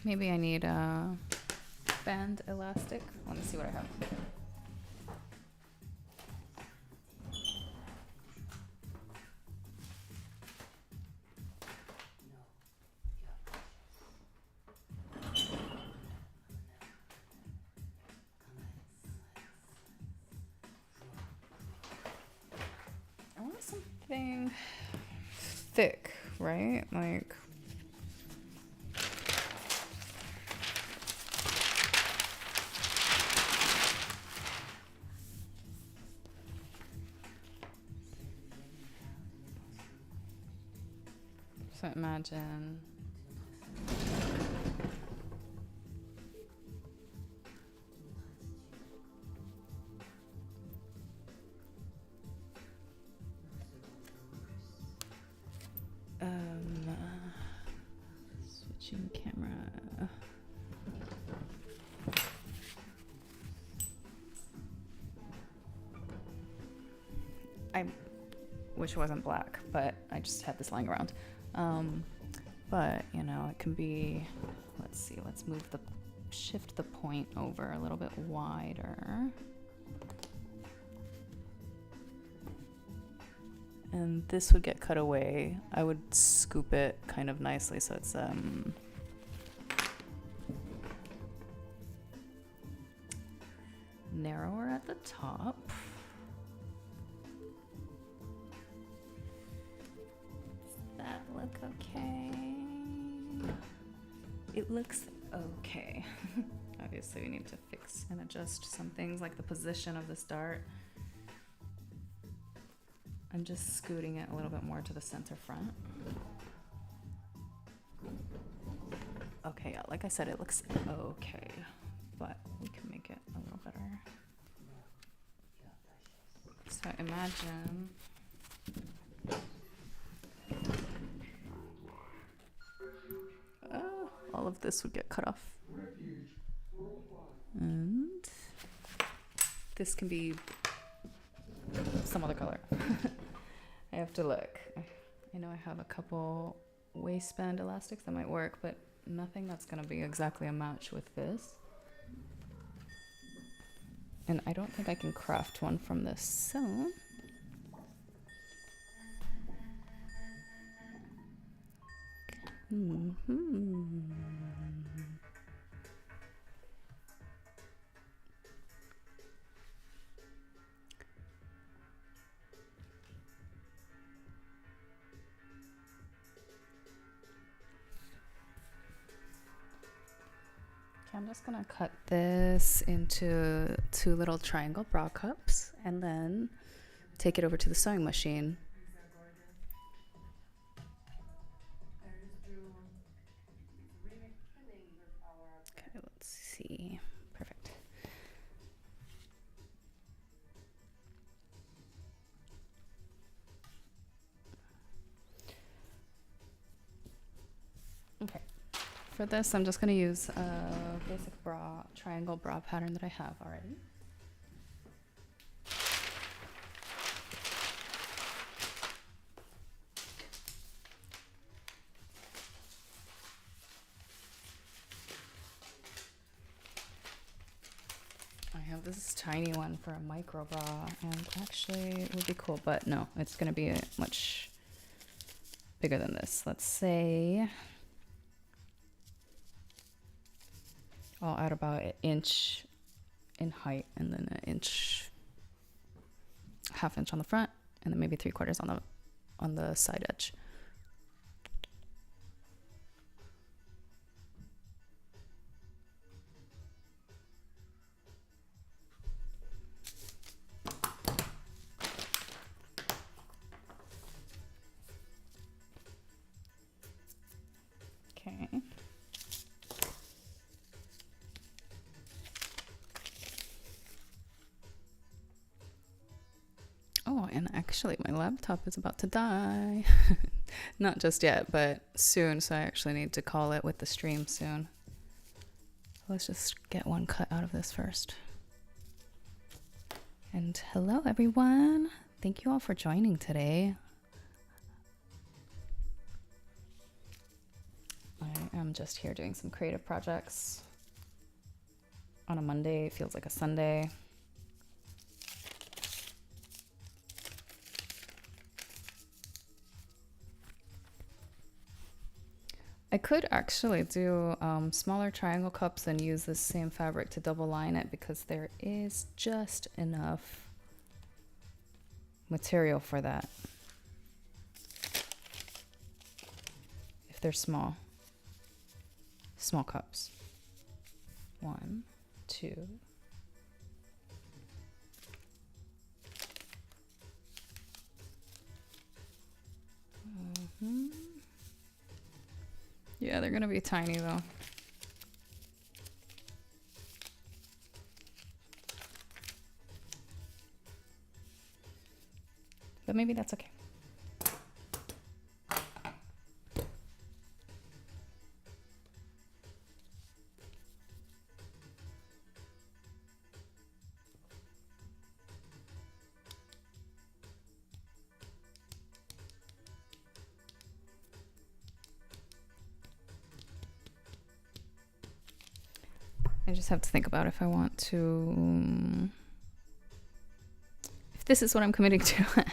Maybe I need a band elastic. Let me see what I have. I want something thick, right? Like, so imagine switching camera. I wish it wasn't black, but I just had this lying around. But you know, it can be, let's see, let's shift the point over a little bit wider. And this would get cut away. I would scoop it kind of nicely so it's narrower at the top. Does that look okay? It looks okay. Obviously we need to fix and adjust some things like the position of this dart. I'm just scooting it a little bit more to the center front. Okay, yeah, like I said, it looks okay, but we can make it a little better. So imagine all of this would get cut off. And this can be some other color. I have to look. I know I have a couple waistband elastics that might work, but nothing that's gonna be exactly a match with this. And I don't think I can craft one from this, so. Okay, I'm just gonna cut this into 2 little triangle bra cups and then take it over to the sewing machine. Okay, let's see. Perfect. Okay. For this, I'm just going to use a basic bra, triangle bra pattern that I have already. I have this tiny one for a micro bra, and actually it would be cool, but no, it's going to be much bigger than this. Let's say I'll add about an inch in height and then an inch, half inch on the front, and then maybe 3/4 on the side edge. Okay. Oh, and actually my laptop is about to die. Not just yet, but soon, so I actually need to call it with the stream soon. Let's just get one cut out of this first. And hello everyone. Thank you all for joining today. I am just here doing some creative projects. On a Monday, it feels like a Sunday. I could actually do smaller triangle cups and use this same fabric to double line it because there is just enough material for that. If they're small cups. 1, 2. Yeah, they're gonna be tiny though. But maybe that's okay. I just have to think about if I want to, if this is what I'm committing to.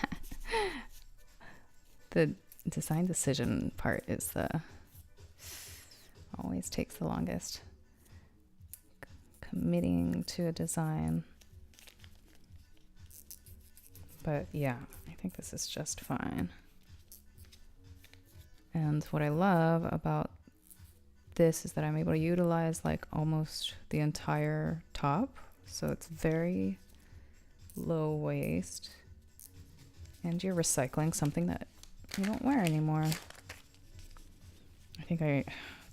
The design decision part is always takes the longest. Committing to a design. But yeah, I think this is just fine. And what I love about this is that I'm able to utilize like almost the entire top, so it's very low waist, and you're recycling something that you don't wear anymore. I think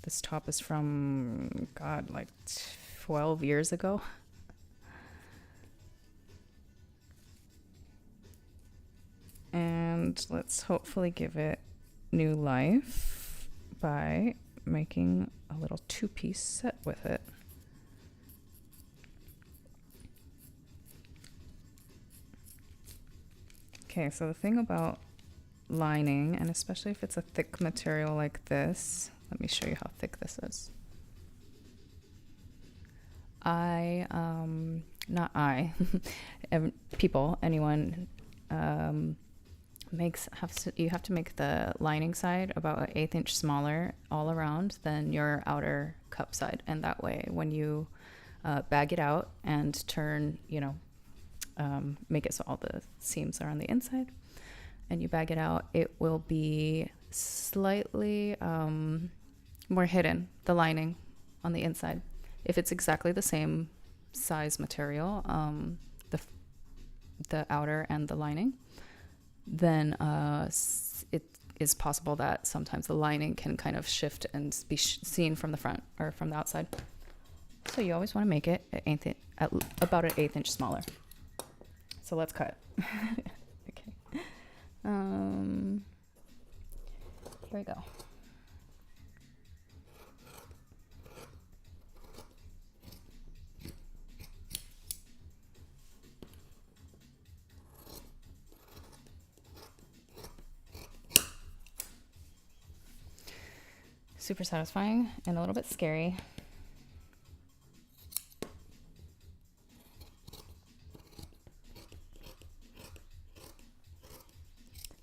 this top is from God, like 12 years ago. And let's hopefully give it new life by making a little 2-piece set with it. Okay, so the thing about lining, and especially if it's a thick material like this. Let me show you how thick this is. Anyone you have to make the lining side about an 1/8 inch smaller all around than your outer cup side, and that way when you bag it out and turn, make it so all the seams are on the inside, and you bag it out, it will be slightly more hidden, the lining on the inside. If it's exactly the same size material, the outer and the lining, then it is possible that sometimes the lining can kind of shift and be seen from the front or from the outside. So you always want to make it at about an 1/8 inch smaller. So let's cut. Okay. Here we go. Super satisfying and a little bit scary.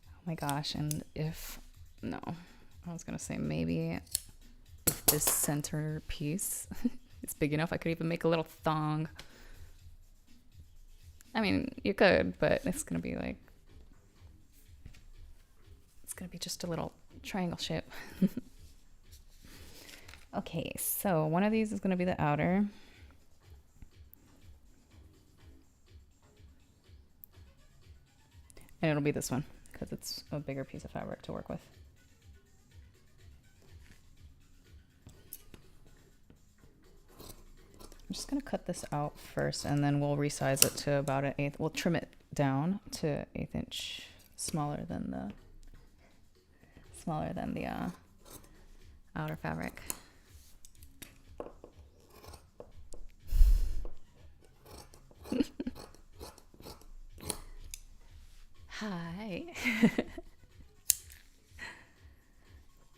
Oh my gosh, and I was gonna say maybe if this center piece is big enough, I could even make a little thong. I mean, you could, but it's gonna be just a little triangle shape. Okay, so one of these is going to be the outer. And it'll be this one because it's a bigger piece of fabric to work with. I'm just going to cut this out first, and then we'll resize it to about an 1/8. We'll trim it down to 1/8 inch smaller than the outer fabric. Hi.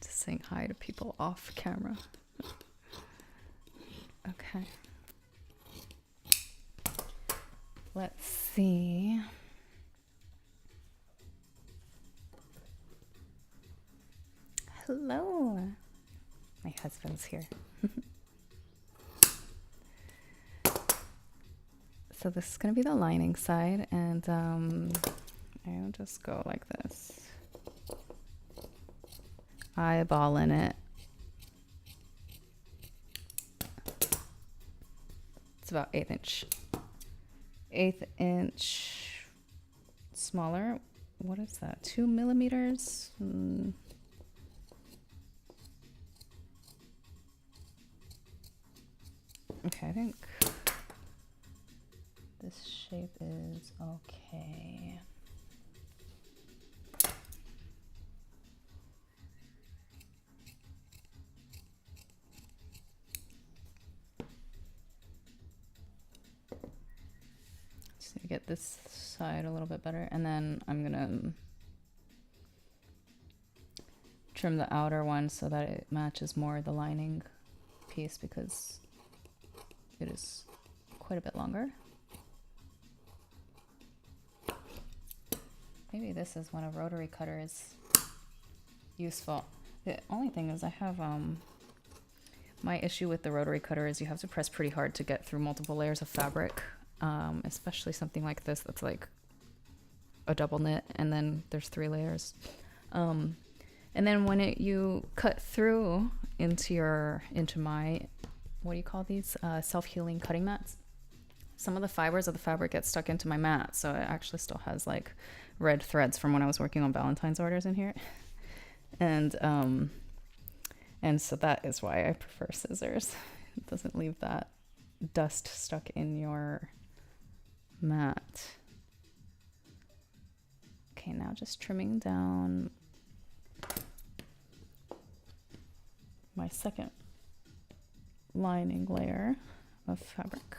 Just saying hi to people off camera. Okay. Let's see. Hello. My husband's here. So this is going to be the lining side, and I'll just go like this. Eyeball in it. It's about 1/8 inch smaller. What is that? 2 millimeters? Okay, I think this shape is okay. Just need to get this side a little bit better, and then I'm gonna trim the outer one so that it matches more the lining piece because it is quite a bit longer. Maybe this is when a rotary cutter is useful. The only thing is I have my issue with the rotary cutter is you have to press pretty hard to get through multiple layers of fabric, especially something like this that's like a double knit and then there's 3 layers. And then when you cut through into my, what do you call these? Self-healing cutting mats. Some of the fibers of the fabric get stuck into my mat, so it actually still has like red threads from when I was working on Valentine's orders in here. And so that is why I prefer scissors. It doesn't leave that dust stuck in your mat. Okay, now just trimming down my second lining layer of fabric.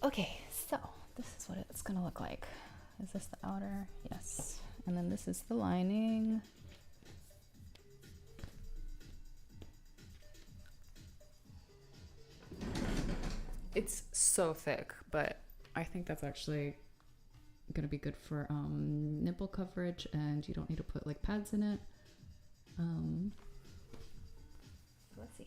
Okay, so this is what it's gonna look like. Is this the outer? Yes. And then this is the lining. It's so thick, but I think that's actually gonna be good for nipple coverage, and you don't need to put like pads in it. Let's see.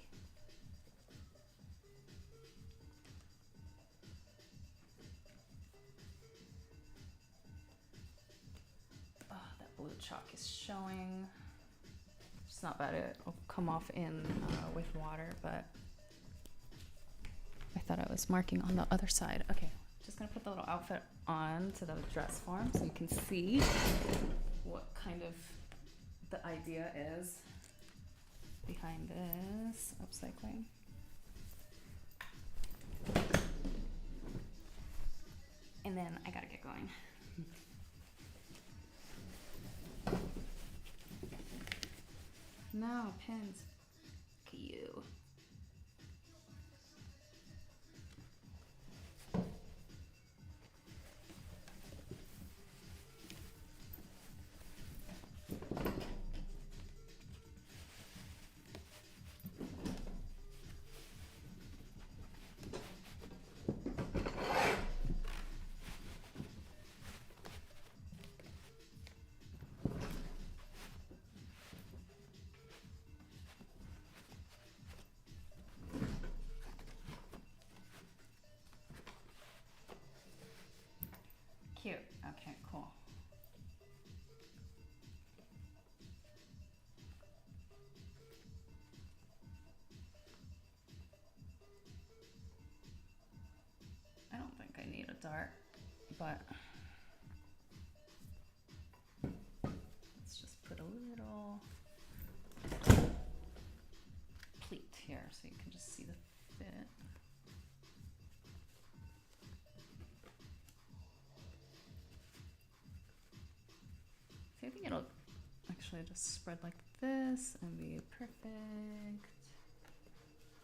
Oh, that blue chalk is showing. It's not bad. It'll come off in with water, but I thought I was marking on the other side. Okay, just gonna put the little outfit on to the dress form so you can see what kind of the idea is behind this upcycling. And then I gotta get going. No, pins. Look at you. Cute. Okay, cool. I don't think I need a dart, but let's just put a little pleat here so you can just see the fit. I think it'll actually just spread like this and be perfect.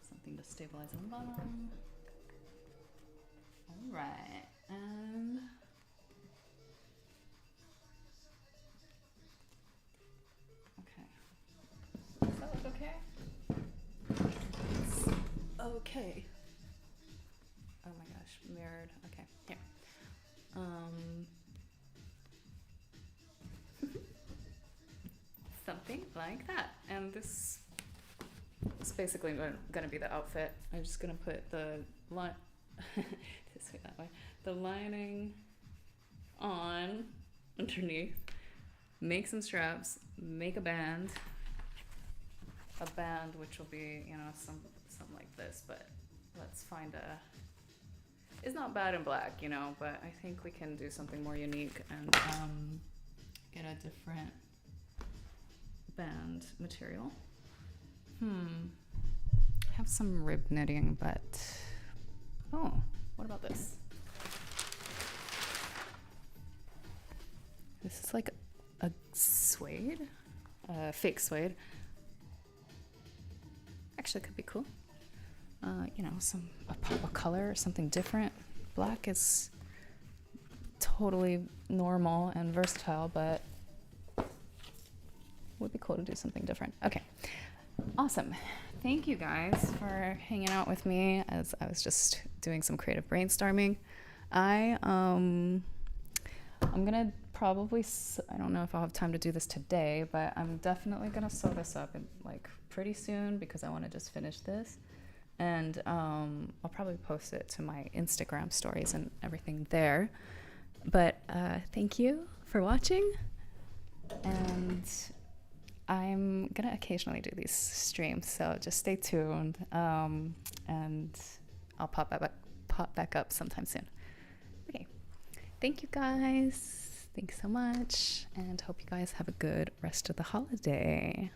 Something to stabilize on the bottom. All right, and okay. Does that look okay? It's okay. Oh my gosh, mirrored. Okay, here. Something like that. And this is basically gonna be the outfit. I'm just gonna put the line this way, that way. The lining on underneath. Make some straps. Make a band. A band which will be, you know, some like this. But let's find a. It's not bad in black, you know, but I think we can do something more unique and get a different band material. I have some rib knitting, but oh, what about this? This is like a suede, fake suede. Actually, could be cool. You know, a pop of color or something different. Black is totally normal and versatile, but would be cool to do something different. Okay, awesome. Thank you guys for hanging out with me as I was just doing some creative brainstorming. I'm gonna probably, I don't know if I'll have time to do this today, but I'm definitely gonna sew this up in, like pretty soon because I want to just finish this. And I'll probably post it to my Instagram stories and everything there. But thank you for watching. And I'm going to occasionally do these streams, so just stay tuned. And I'll pop back up sometime soon. Okay. Thank you guys. Thanks so much. And hope you guys have a good rest of the holiday.